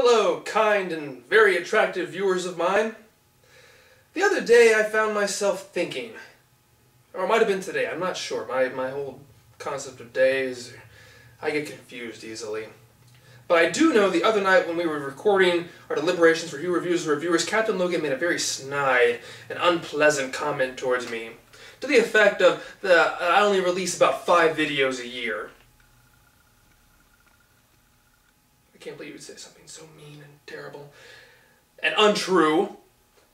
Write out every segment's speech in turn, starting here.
Hello, kind and very attractive viewers of mine. The other day I found myself thinking, or it might have been today, I'm not sure. My whole concept of days, I get confused easily. But I do know the other night when we were recording our deliberations for Hue Reviews Reviewers, Captain Logan made a very snide and unpleasant comment towards me, to the effect of that I only release about 5 videos a year. I can't believe you would say something so mean and terrible and untrue,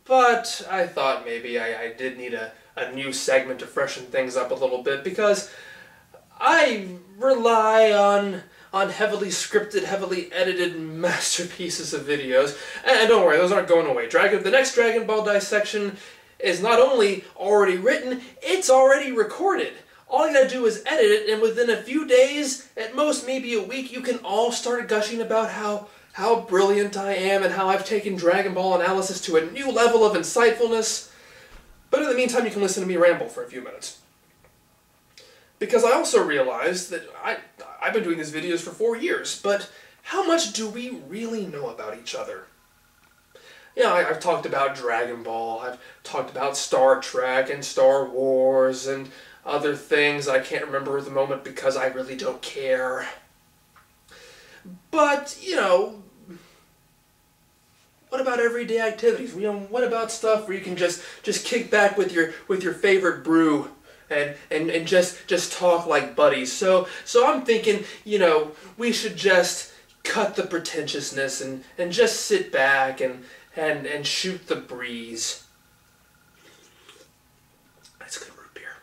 but I thought maybe I did need a new segment to freshen things up a little bit, because I rely on heavily scripted, heavily edited masterpieces of videos, and don't worry, those aren't going away. The next Dragon Ball dissection is not only already written, it's already recorded. All you gotta do is edit it, and within a few days, at most maybe a week, you can all start gushing about how brilliant I am and how I've taken Dragon Ball analysis to a new level of insightfulness. But in the meantime, you can listen to me ramble for a few minutes. Because I also realized that I've been doing these videos for 4 years, but how much do we really know about each other? Yeah, I've talked about Dragon Ball, I've talked about Star Trek and Star Wars and other things I can't remember at the moment because I really don't care. But, you know, what about everyday activities? You know, what about stuff where you can just kick back with your favorite brew and just talk like buddies? So I'm thinking, you know, we should just cut the pretentiousness and just sit back and shoot the breeze. That's good root beer.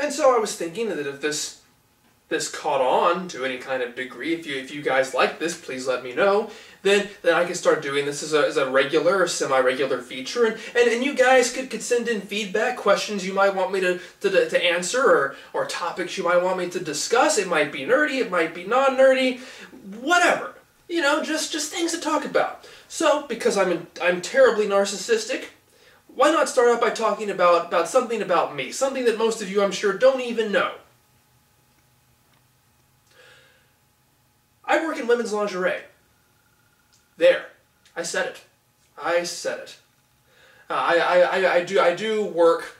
And so I was thinking that if this caught on to any kind of degree, if you guys like this, please let me know. Then I can start doing this as a regular or semi-regular feature, and you guys could send in feedback, questions you might want me to answer, or topics you might want me to discuss. It might be nerdy, it might be non-nerdy, whatever. You know, just things to talk about. So because I'm terribly narcissistic, why not start out by talking about something about me, something that most of you, I'm sure, don't even know. I work in women's lingerie. There, I said it. I said it. I do work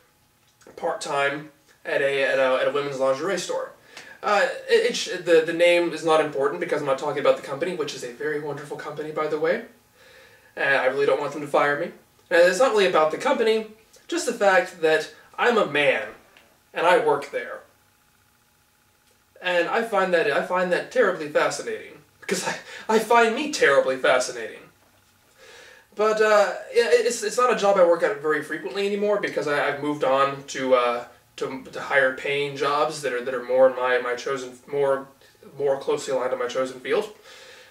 part-time at a women's lingerie store. The name is not important because I'm not talking about the company, which is a very wonderful company, by the way. I really don't want them to fire me. And it's not really about the company, just the fact that I'm a man and I work there. And I find that terribly fascinating, because I find me terribly fascinating. But it's not a job I work at very frequently anymore, because I've moved on to higher paying jobs that are more in my chosen, more closely aligned to my chosen field.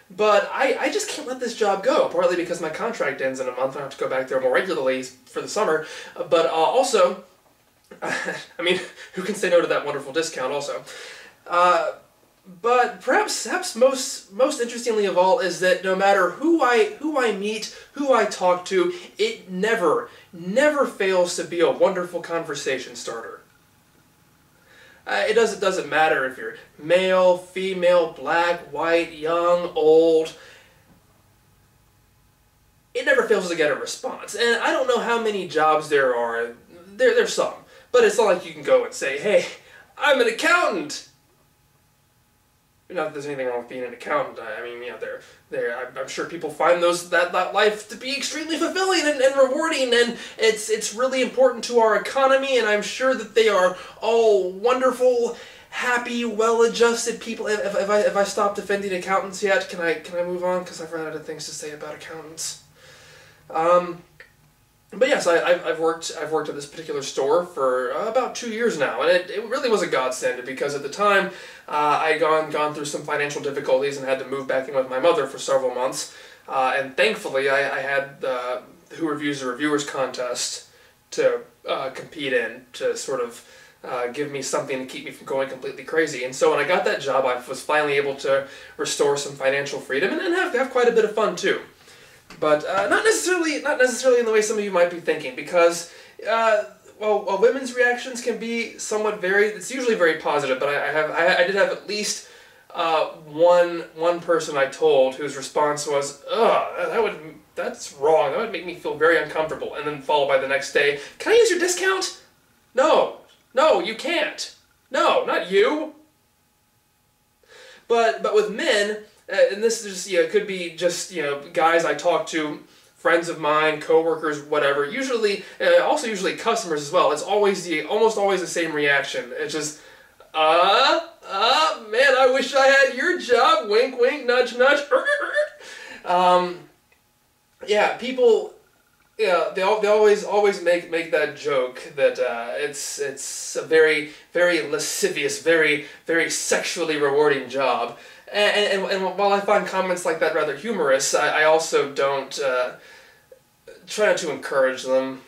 But I just can't let this job go, partly because my contract ends in a month and I have to go back there more regularly for the summer, but also, I mean, who can say no to that wonderful discount also? But perhaps most interestingly of all is that no matter who I meet, who I talk to, it never fails to be a wonderful conversation starter. It doesn't matter if you're male, female, black, white, young, old. It never fails to get a response. And I don't know how many jobs there are. There's some. But it's not like you can go and say, hey, I'm an accountant. Not that there's anything wrong with being an accountant. I mean, yeah, I'm sure people find that life to be extremely fulfilling and rewarding, and it's really important to our economy, and I'm sure that they are all wonderful, happy, well-adjusted people. If I stop defending accountants yet, can I move on? Because I've run out of things to say about accountants. But yes, I've worked at this particular store for about 2 years now, and it really was a godsend, because at the time I'd gone through some financial difficulties and had to move back in with my mother for several months, and thankfully I had the Who Reviews the Reviewers contest to compete in, to sort of give me something to keep me from going completely crazy. And so when I got that job, I was finally able to restore some financial freedom and have quite a bit of fun too. But not necessarily in the way some of you might be thinking, because while women's reactions can be somewhat it's usually very positive, but I did have at least one person I told whose response was, ugh, that's wrong, that would make me feel very uncomfortable, and then followed by the next day, can I use your discount? No, you can't. No, not you. But with men, and this is just, it could be just, guys I talk to, friends of mine, coworkers, whatever, usually customers as well, it's almost always the same reaction. It's just, man, I wish I had your job, wink, wink, nudge, nudge, yeah, people, they always make that joke that it's a very, very lascivious, very, very sexually rewarding job. And while I find comments like that rather humorous, I also don't try not to encourage them,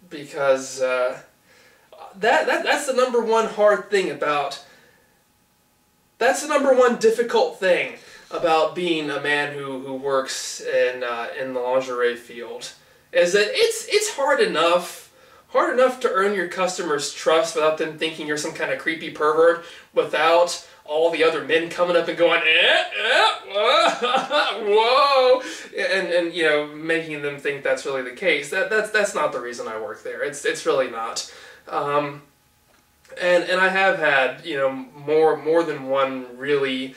because that's the number one hard thing about. That's the number one difficult thing about being a man who works in the lingerie field, is that it's hard enough to earn your customers' trust without them thinking you're some kind of creepy pervert, without all the other men coming up and going, whoa, and making them think that's really the case. That's not the reason I work there. It's really not. And I have had more than one really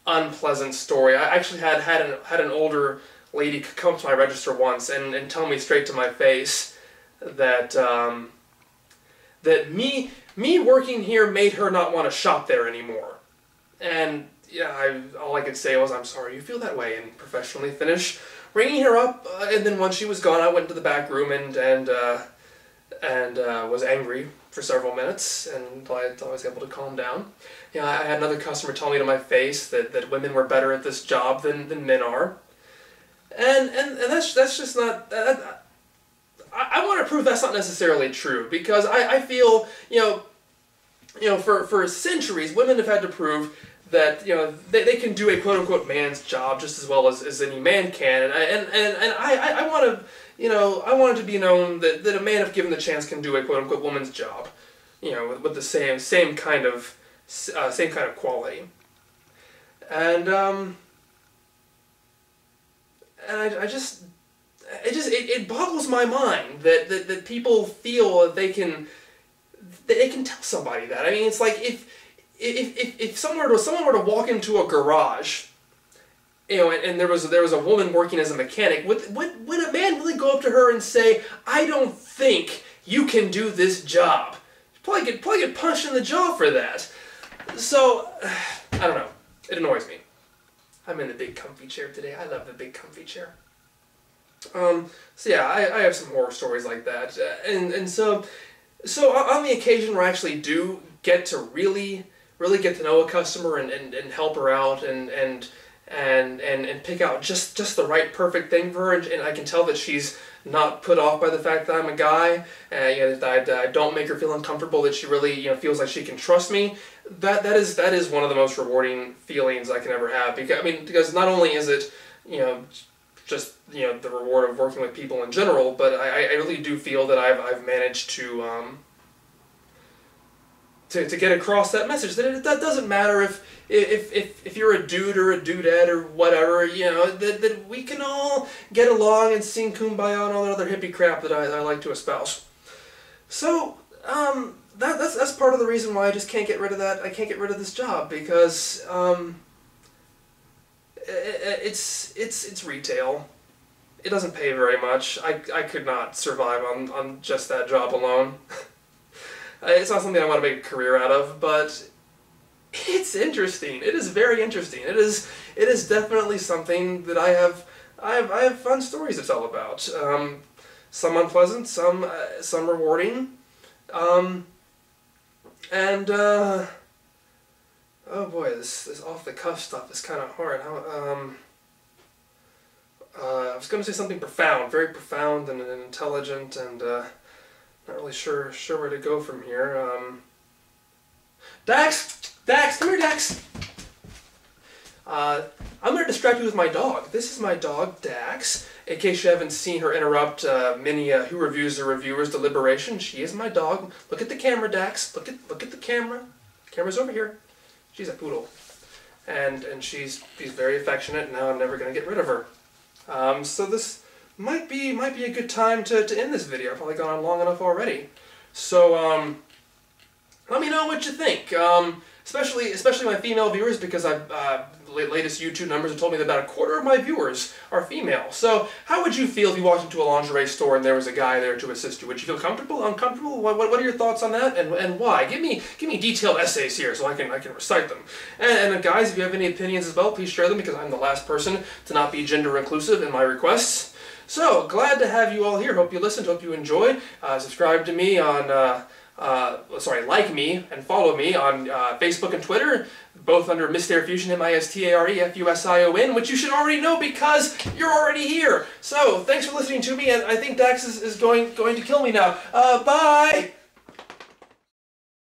unpleasant story. I actually had an older lady come to my register once and tell me straight to my face that that me working here made her not want to shop there anymore. And yeah, all I could say was, I'm sorry you feel that way, and professionally finish ringing her up. And then once she was gone, I went to the back room and was angry for several minutes, and I was able to calm down. I had another customer tell me to my face that women were better at this job than men are, and that's just not. I want to prove that's not necessarily true, because I feel for centuries women have had to prove that they can do a quote unquote man's job just as well as any man can, and I want to. I want it to be known that a man, if given the chance, can do a quote-unquote woman's job, with the same kind of quality, and it boggles my mind that people feel that they can tell somebody that. I mean, it's like if someone were to walk into a garage, and there was a woman working as a mechanic, would a man really go up to her and say, I don't think you can do this job? You'd probably get punched in the jaw for that. So, I don't know. It annoys me. I'm in the big comfy chair today. I love the big comfy chair. So yeah, I have some horror stories like that. And so on the occasion where I actually do get to really get to know a customer and help her out and pick out just the right perfect thing for her, and I can tell that she's not put off by the fact that I'm a guy, that I don't make her feel uncomfortable, that she really feels like she can trust me. That is one of the most rewarding feelings I can ever have, because not only is it just the reward of working with people in general, but I really do feel that I've managed to get across that message that doesn't matter if you're a dude or a dudette or whatever, that we can all get along and sing Kumbaya and all that other hippie crap that I like to espouse. So that's part of the reason why I just can't get rid of that. I can't get rid of this job, because it's retail. It doesn't pay very much. I could not survive on just that job alone. It's not something I want to make a career out of, but it's interesting. It is very interesting. It is definitely something that I have fun stories to tell about. Some unpleasant, some rewarding, and oh boy, this off the cuff stuff is kind of hard. I was going to say something profound, very profound and intelligent, and not really sure where to go from here. Dax, come here, Dax. I'm going to distract you with my dog. This is my dog, Dax, In case you haven't seen her interrupt many Who Reviews the Reviewers' deliberation, she is my dog. Look at the camera, Dax. Look at the camera. The camera's over here. She's a poodle. And she's very affectionate, and now I'm never going to get rid of her. So this might be a good time to end this video. I've probably gone on long enough already. So let me know what you think. Especially my female viewers, because latest YouTube numbers have told me that about a quarter of my viewers are female. So how would you feel if you walked into a lingerie store and there was a guy there to assist you? Would you feel comfortable, uncomfortable? What are your thoughts on that, and why? Give me detailed essays here so I can recite them. And guys, if you have any opinions as well, please share them, because I'm the last person to not be gender inclusive in my requests. So glad to have you all here. Hope you listened. Hope you enjoyed. Subscribe to me on. Like me and follow me on Facebook and Twitter, both under MistareFusion, MistareFusion, which you should already know because you're already here. So, thanks for listening to me, and I think Dax is going to kill me now. Bye!